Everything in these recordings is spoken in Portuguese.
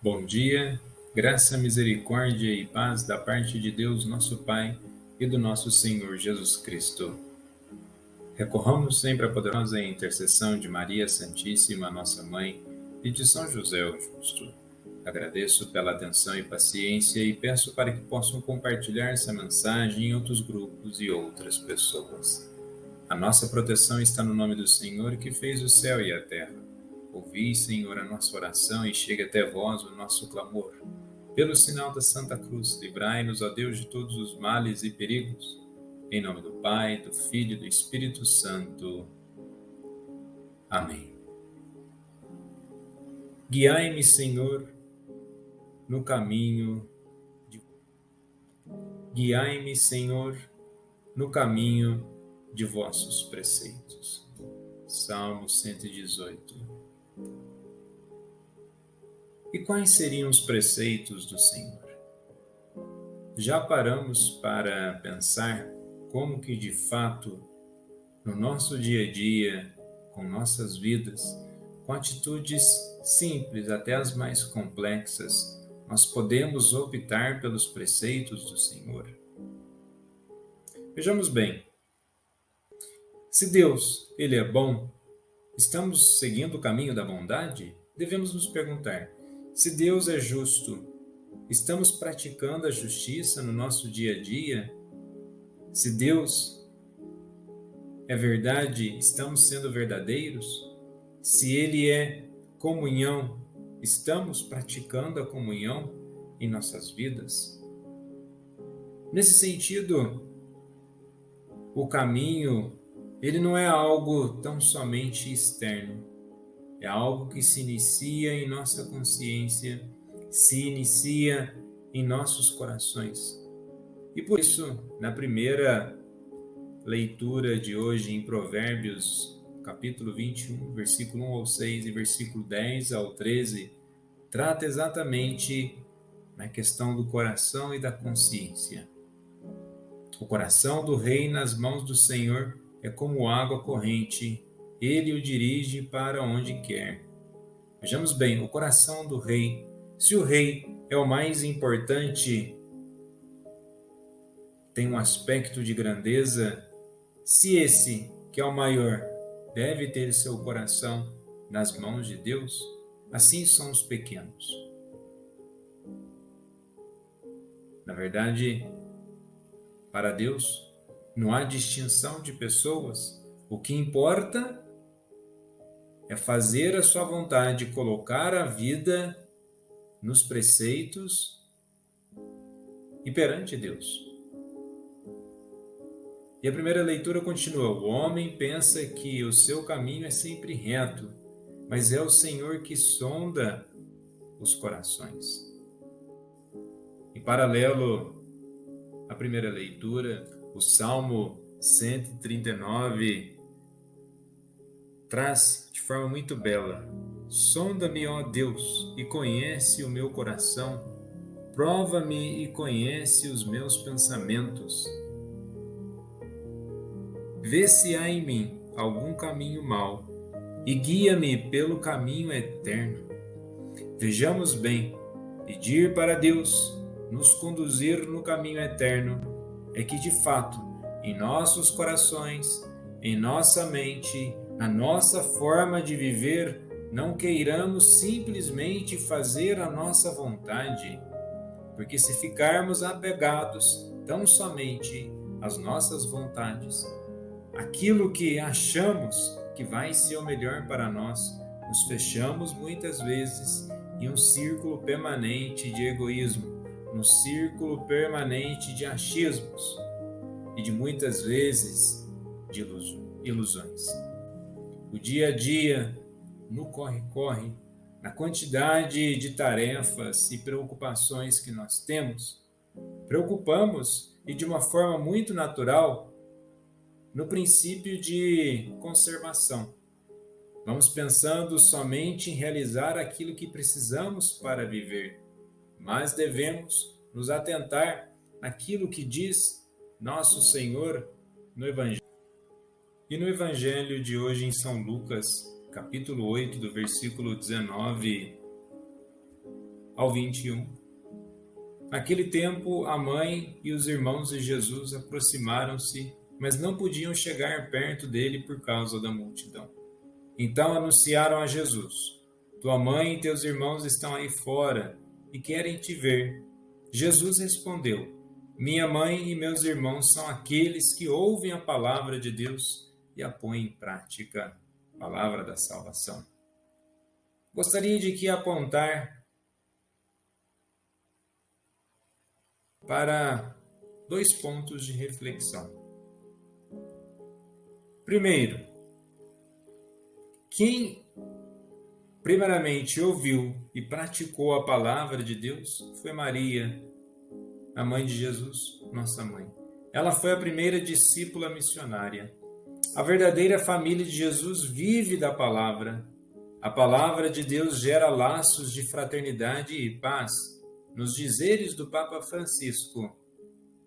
Bom dia, graça, misericórdia e paz da parte de Deus, nosso Pai, e do nosso Senhor Jesus Cristo. Recorramos sempre à poderosa intercessão de Maria Santíssima, nossa Mãe, e de São José o Justo. Agradeço pela atenção e paciência e peço para que possam compartilhar essa mensagem em outros grupos e outras pessoas. A nossa proteção está no nome do Senhor que fez o céu e a terra. Ouvi, Senhor, a nossa oração e chegue até vós o nosso clamor. Pelo sinal da Santa Cruz, livrai-nos, ó Deus, de todos os males e perigos. Em nome do Pai, do Filho e do Espírito Santo. Amém. Guiai-me, Senhor, no caminho de... Guiai-me, Senhor, no caminho de vossos preceitos. Salmo 118. E quais seriam os preceitos do Senhor? Já paramos para pensar como que, de fato, no nosso dia a dia, com nossas vidas, com atitudes simples até as mais complexas, nós podemos optar pelos preceitos do Senhor? Vejamos bem, se Deus, Ele é bom, estamos seguindo o caminho da bondade? Devemos nos perguntar, se Deus é justo, estamos praticando a justiça no nosso dia a dia? Se Deus é verdade, estamos sendo verdadeiros? Se Ele é comunhão, estamos praticando a comunhão em nossas vidas? Nesse sentido, o caminho, ele não é algo tão somente externo. É algo que se inicia em nossa consciência, se inicia em nossos corações. E por isso, na primeira leitura de hoje em Provérbios, capítulo 21, versículo 1 ao 6 e versículo 10 ao 13, trata exatamente na questão do coração e da consciência. O coração do rei nas mãos do Senhor é como água corrente, ele o dirige para onde quer. Vejamos bem, o coração do rei. Se o rei é o mais importante, tem um aspecto de grandeza, se esse, que é o maior, deve ter seu coração nas mãos de Deus, assim são os pequenos. Na verdade, para Deus, não há distinção de pessoas. O que importa é fazer a sua vontade, colocar a vida nos preceitos e perante Deus. E a primeira leitura continua: o homem pensa que o seu caminho é sempre reto, mas é o Senhor que sonda os corações. Em paralelo à primeira leitura, o Salmo 139 traz de forma muito bela: sonda-me, ó Deus, e conhece o meu coração, prova-me e conhece os meus pensamentos. Vê se há em mim algum caminho mau e guia-me pelo caminho eterno. Vejamos bem, pedir para Deus nos conduzir no caminho eterno é que, de fato, em nossos corações, em nossa mente, na nossa forma de viver, não queiramos simplesmente fazer a nossa vontade, porque se ficarmos apegados tão somente às nossas vontades, aquilo que achamos que vai ser o melhor para nós, nos fechamos muitas vezes em um círculo permanente de egoísmo, num círculo permanente de achismos e de muitas vezes de ilusões. O dia a dia, no corre-corre, na quantidade de tarefas e preocupações que nós temos, preocupamos e de uma forma muito natural no princípio de conservação. Vamos pensando somente em realizar aquilo que precisamos para viver, mas devemos nos atentar naquilo que diz nosso Senhor no Evangelho. E no Evangelho de hoje em São Lucas, capítulo 8, do versículo 19 ao 21. Naquele tempo, a mãe e os irmãos de Jesus aproximaram-se, mas não podiam chegar perto dele por causa da multidão. Então anunciaram a Jesus: Tua mãe e teus irmãos estão aí fora e querem te ver. Jesus respondeu: Minha mãe e meus irmãos são aqueles que ouvem a palavra de Deus e a põem em prática. Palavra da salvação. Gostaria de aqui apontar para 2 pontos de reflexão. Primeiro, quem primeiramente ouviu e praticou a palavra de Deus foi Maria, a mãe de Jesus, nossa mãe. Ela foi a primeira discípula missionária. A verdadeira família de Jesus vive da palavra. A palavra de Deus gera laços de fraternidade e paz. Nos dizeres do Papa Francisco,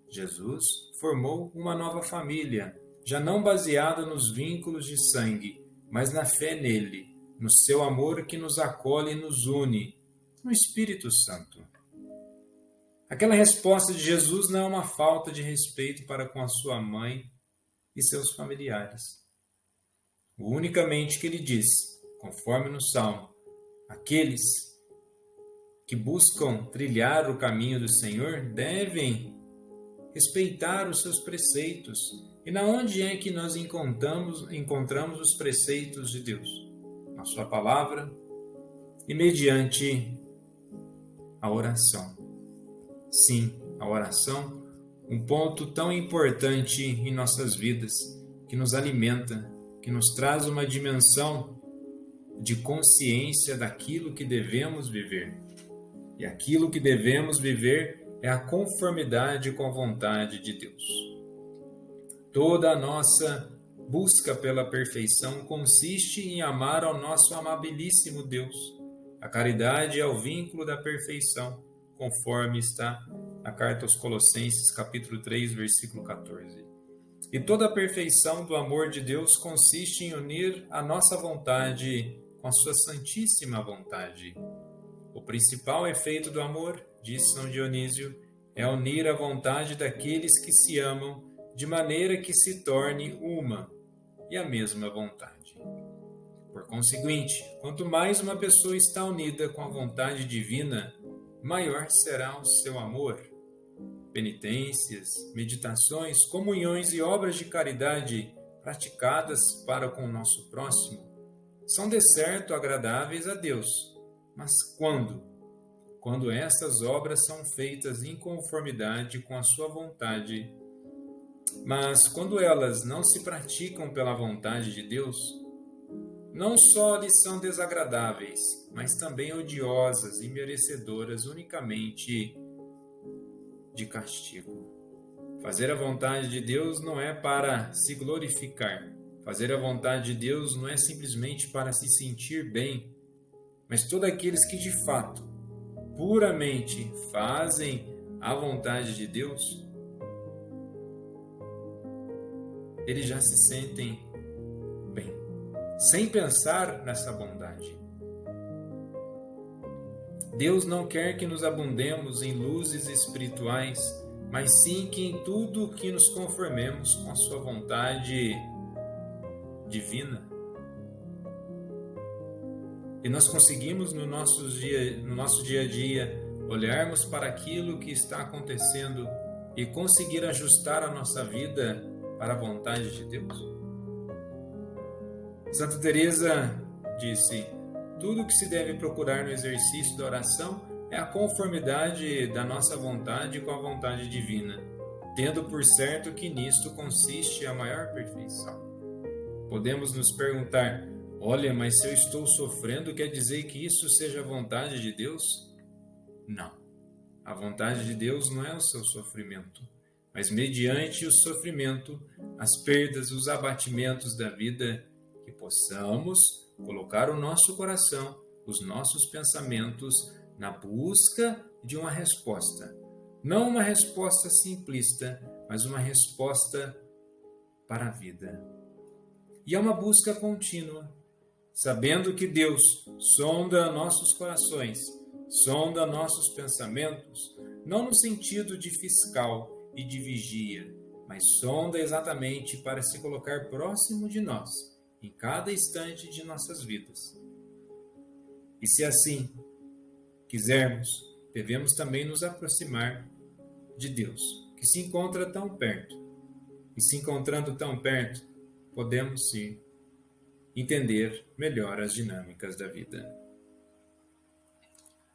Jesus formou uma nova família, já não baseada nos vínculos de sangue, mas na fé nele, no seu amor que nos acolhe e nos une, no Espírito Santo. Aquela resposta de Jesus não é uma falta de respeito para com a sua mãe e seus familiares. Unicamente que ele diz, conforme no Salmo, aqueles que buscam trilhar o caminho do Senhor devem respeitar os seus preceitos. E na onde é que nós encontramos os preceitos de Deus? Na sua palavra e mediante a oração. Sim, a oração, um ponto tão importante em nossas vidas, que nos alimenta, que nos traz uma dimensão de consciência daquilo que devemos viver. E aquilo que devemos viver é a conformidade com a vontade de Deus. Toda a nossa busca pela perfeição consiste em amar ao nosso amabilíssimo Deus. A caridade é o vínculo da perfeição, conforme está na carta aos Colossenses, capítulo 3, versículo 14. E toda a perfeição do amor de Deus consiste em unir a nossa vontade com a sua santíssima vontade. O principal efeito do amor, diz São Dionísio, é unir a vontade daqueles que se amam de maneira que se torne uma e a mesma vontade. Por conseguinte, quanto mais uma pessoa está unida com a vontade divina, maior será o seu amor. Penitências, meditações, comunhões e obras de caridade praticadas para com o nosso próximo são de certo agradáveis a Deus. Mas quando? Quando essas obras são feitas em conformidade com a sua vontade. Mas quando elas não se praticam pela vontade de Deus, não só lhes são desagradáveis, mas também odiosas e merecedoras unicamente de castigo. Fazer a vontade de Deus não é para se glorificar. Fazer a vontade de Deus não é simplesmente para se sentir bem, mas todos aqueles que de fato, puramente fazem a vontade de Deus, eles já se sentem bem, sem pensar nessa bondade. Deus não quer que nos abundemos em luzes espirituais, mas sim que em tudo que nos conformemos com a sua vontade divina. E nós conseguimos no nosso dia a dia olharmos para aquilo que está acontecendo e conseguir ajustar a nossa vida para a vontade de Deus? Santa Teresa disse: tudo que se deve procurar no exercício da oração é a conformidade da nossa vontade com a vontade divina, tendo por certo que nisto consiste a maior perfeição. Podemos nos perguntar: olha, mas se eu estou sofrendo, quer dizer que isso seja a vontade de Deus? Não. A vontade de Deus não é o seu sofrimento, mas mediante o sofrimento, as perdas, os abatimentos da vida, que possamos colocar o nosso coração, os nossos pensamentos na busca de uma resposta. Não uma resposta simplista, mas uma resposta para a vida. E é uma busca contínua, sabendo que Deus sonda nossos corações, Sonda nossos pensamentos, não no sentido de fiscal e de vigia, mas sonda exatamente para se colocar próximo de nós, em cada instante de nossas vidas. E se assim quisermos, devemos também nos aproximar de Deus, que se encontra tão perto. E se encontrando tão perto, podemos sim entender melhor as dinâmicas da vida.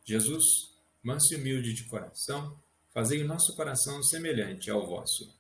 Jesus, manso e humilde de coração, fazei o nosso coração semelhante ao vosso.